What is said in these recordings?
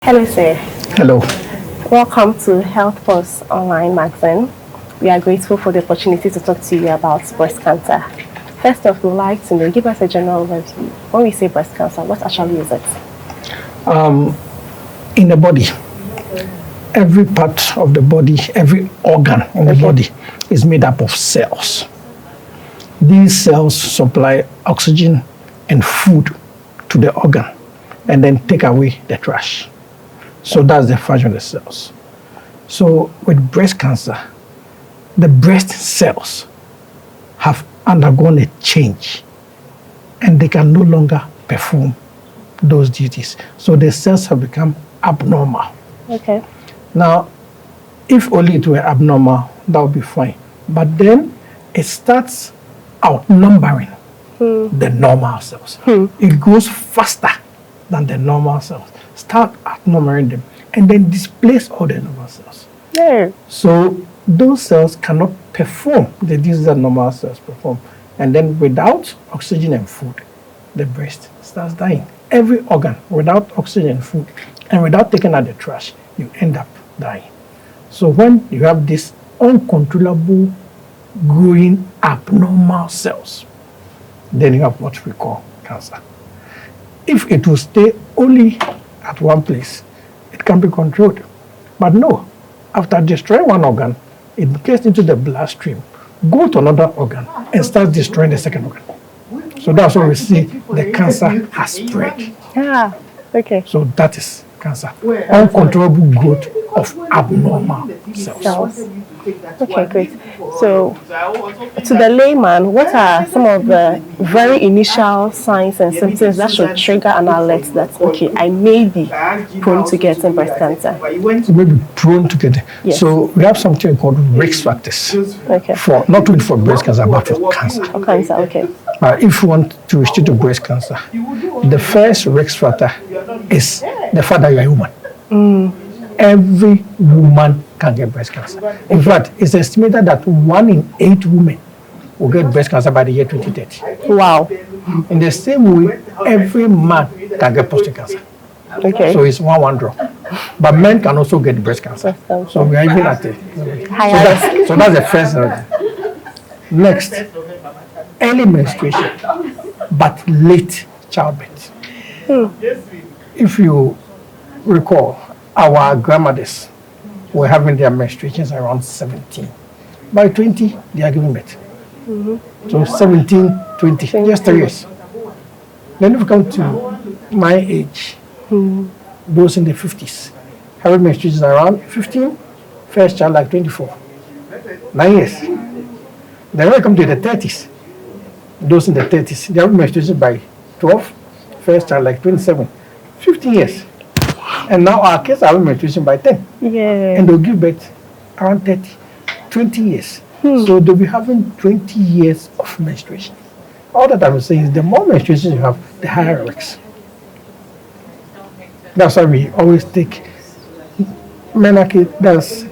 Hello, sir. Hello. Welcome to Health Post Online Magazine. We are grateful for the opportunity to talk to you about breast cancer. First off, we'd like to know, give us a general overview. When we say breast cancer, what actually is it? In the body, every part of the body, every organ in the body is made up of cells. These cells supply oxygen and food to the organ and then take away the trash. So that's the function of the cells. So with breast cancer, the breast cells have undergone a change and they can no longer perform those duties. So the cells have become abnormal. Okay. Now, if only it were abnormal, that would be fine. But then it starts outnumbering the normal cells. It goes faster than the normal cells. Start outnumbering them and then displace all the normal cells. Yeah. So those cells cannot perform the duties that normal cells perform. And then without oxygen and food, the breast starts dying. Every organ without oxygen and food and without taking out the trash, you end up dying. So when you have this uncontrollable growing abnormal cells, then you have what we call cancer. If it will stay only at one place, it can be controlled. But no, after destroying one organ, it gets into the bloodstream, go to another organ, and start destroying the second organ. So that's why we see the cancer has spread. Yeah. Okay. So that is cancer. Uncontrollable growth of abnormal cells. Okay, great. So, to the layman, what are some of the very initial signs and symptoms that should trigger an alert that, okay, I may be prone to getting breast cancer? You may be prone to get it. Yes. So we have something called risk factors Okay. for not only for breast cancer but for cancer. For cancer, okay. If you want to restrict to breast cancer, the first risk factor is the fact that you are a woman. Every woman can get breast cancer. In fact, it's estimated that 1 in 8 women will get breast cancer by the year 2030. Wow. In the same way, every man can get prostate cancer. Okay. So it's one draw. But men can also get breast cancer. So we are even at it. So that's the first one. Next, early menstruation, but late childbirth. If you recall, our grandmothers were having their menstruations around 17. By 20, they are giving birth. So 17, 20, just 3 years. Then if you come to my age, those in the 50s, having menstruations around 15, first child like 24, 9 years. Then when you come to the 30s, those in the 30s, they have menstruations by 12, first child like 27, 15 years. And now our kids are having menstruation by 10. Yeah. And they'll give birth around 30, 20 years. So they'll be having 20 years of menstruation. All that I'm saying is the more menstruation you have, the higher risk. That's why we always take menarche, that's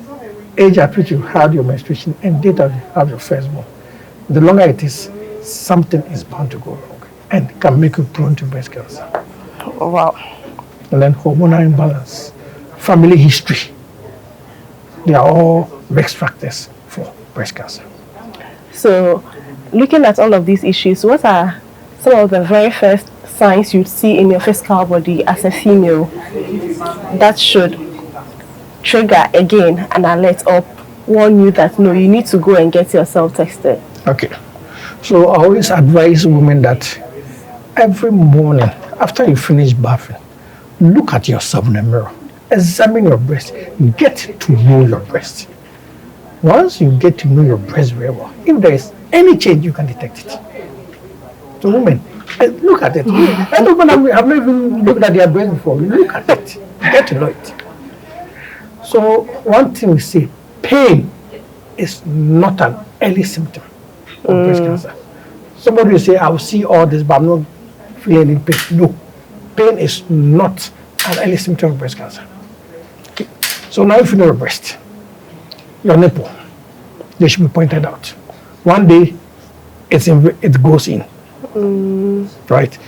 age at which you had your menstruation and date that you have your firstborn. The longer it is, something is bound to go wrong and can make you prone to breast cancer. Wow. And then hormonal imbalance, family history, they are all risk factors for breast cancer. So, looking at all of these issues, what are some of the very first signs you'd see in your physical body as a female that should trigger again an alert or warn you that no, you need to go and get yourself tested? Okay. So I always advise women that every morning after you finish bathing, look at yourself in the mirror, examine your breast, get to know your breast. Once you get to know your breast very well, if there is any change, you can detect it. So women, look at it. And women have not even looked at their breast before. Look at it, get to know it. So one thing we say, pain is not an early symptom of breast cancer. Somebody will say, I will see all this, but I'm not feeling any pain. No, pain is not an early symptom of breast cancer. Okay. So now if you know your breast, your nipple, they should be pointed out. One day, it goes in, right?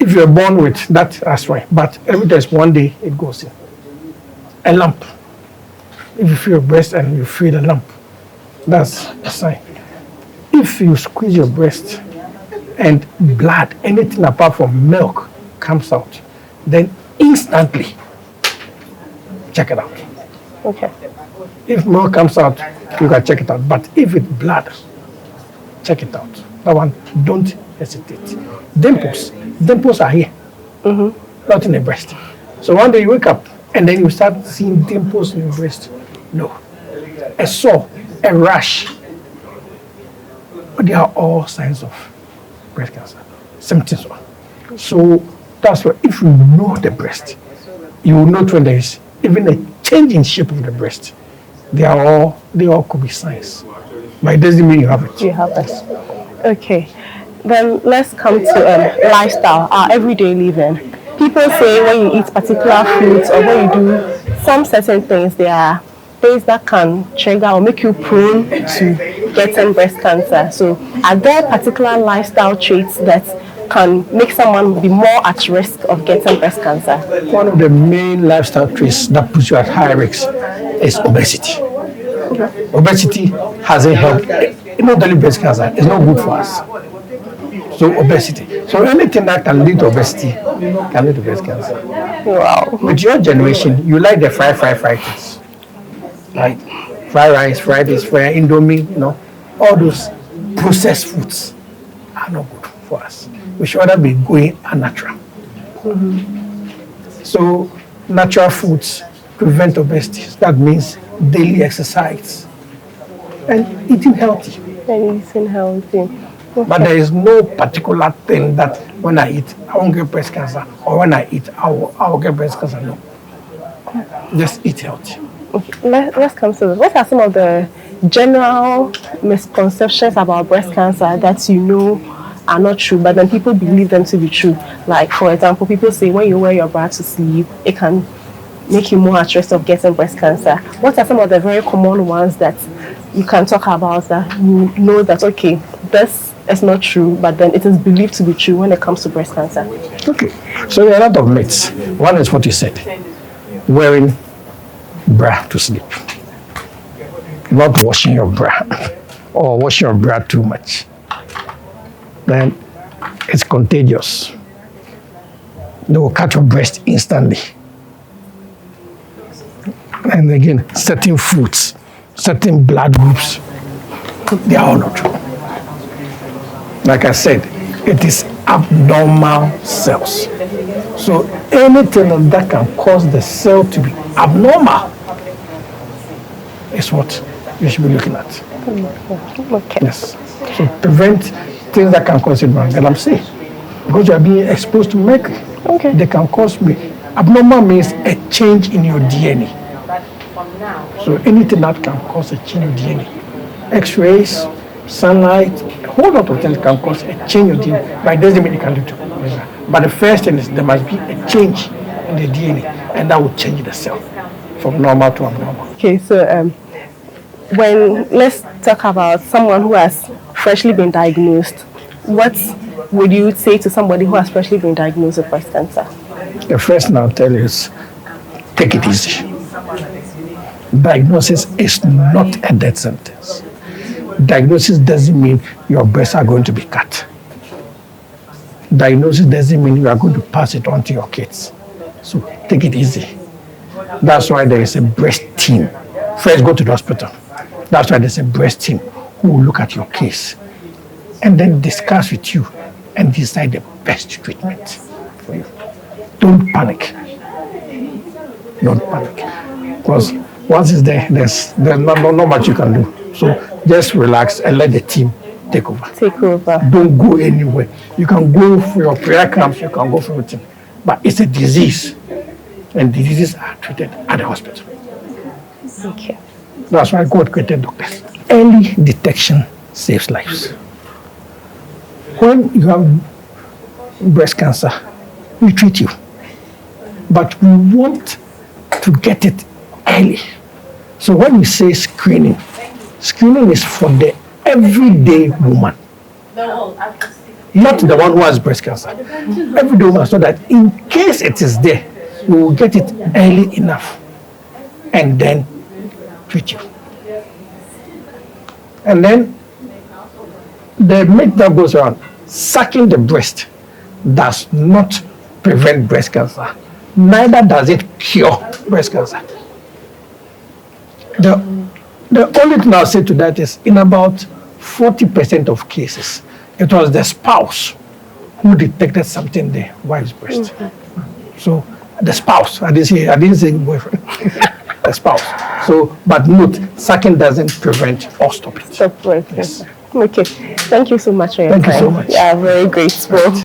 If you're born with that, that's fine. But every day, one day, it goes in. a lump. If you feel your breast and you feel a lump, that's a sign. If you squeeze your breast and blood, anything apart from milk, comes out, then instantly check it out. Okay. If milk comes out, you can check it out. But if it's blood, check it out. That one, don't hesitate. Dimples are here, not in the breast. So one day you wake up and then you start seeing dimples in your breast. No. A sore, a rash. But they are all signs of breast cancer, symptoms. So that's why if you know the breast, you will note when there is even a change in shape of the breast. They all could be signs. But it doesn't mean you have it. You have it. Okay. Then let's come to lifestyle, our everyday living. People say when you eat particular foods or when you do some certain things, there are things that can trigger or make you prone to getting breast cancer. So are there particular lifestyle traits that can make someone be more at risk of getting breast cancer? One of the main lifestyle traits that puts you at high risk is obesity. Okay. Obesity hasn't helped. Not only breast cancer, it's not good for us. So obesity. So anything that can lead to obesity can lead to breast cancer. Wow. With your generation, you like the fried things. Right? Fried rice, fried this, fried indomie, all those processed foods are not good for us. We should rather be going unnatural. So natural foods prevent obesity. That means daily exercise and eating healthy. Okay. But there is no particular thing that when I eat, I won't get breast cancer, or when I eat, I will get breast cancer. No. Just eat healthy. Okay. Let's come to this. What are some of the general misconceptions about breast cancer that you know are not true, but then people believe them to be true? Like, for example, people say when you wear your bra to sleep, it can make you more at risk of getting breast cancer. What are some of the very common ones that you can talk about that you know that, okay, this is not true, but then it is believed to be true when it comes to breast cancer? Okay, so there are a lot of myths. One is what you said, wearing bra to sleep, not washing your bra or washing your bra too much. Then it's contagious. They will cut your breast instantly. And again, certain foods, certain blood groups, they are all not true. Like I said, it is abnormal cells. So anything that can cause the cell to be abnormal is what you should be looking at. Okay. Yes. So prevent things that can cause it wrong. And I'm saying, because you are being exposed to mercury, okay, they can cause me. Abnormal means a change in your DNA. So anything that can cause a change in DNA, X-rays, sunlight, a whole lot of things can cause a change in DNA, but it doesn't mean it can lead to cancer. But the first thing is there must be a change in the DNA, and that will change the cell from normal to abnormal. Okay, so let's talk about someone who has freshly been diagnosed. What would you say to somebody who has freshly been diagnosed with breast cancer? The first thing I'll tell you is take it easy. Diagnosis is not a death sentence. Diagnosis doesn't mean your breasts are going to be cut. Diagnosis doesn't mean you are going to pass it on to your kids. So take it easy. That's why there is a breast team. First, go to the hospital. That's why there's a breast team who will look at your case and then discuss with you and decide the best treatment for you. Don't panic. Don't panic. Because once it's there, there's not much you can do. So just relax and let the team take over. Take over. Don't go anywhere. You can go for your prayer camps, you can go for everything. But it's a disease. And diseases are treated at the hospital. Okay. That's why God created doctors. Early detection saves lives. When you have breast cancer, we treat you. But we want to get it early. So when we say screening, screening is for the everyday woman. Not the one who has breast cancer. Everyday woman, so that in case it is there, we will get it early enough and then treat you. And then the myth that goes around, sucking the breast does not prevent breast cancer. Neither does it cure breast cancer. The only thing I'll say to that is in about 40% of cases, it was the spouse who detected something in the wife's breast. So the spouse, I didn't say boyfriend, the spouse. So, but note, sucking doesn't prevent or stop it. Stop it. Yes. Okay. Thank you so much for your Thank time. you so much. Yeah, very grateful.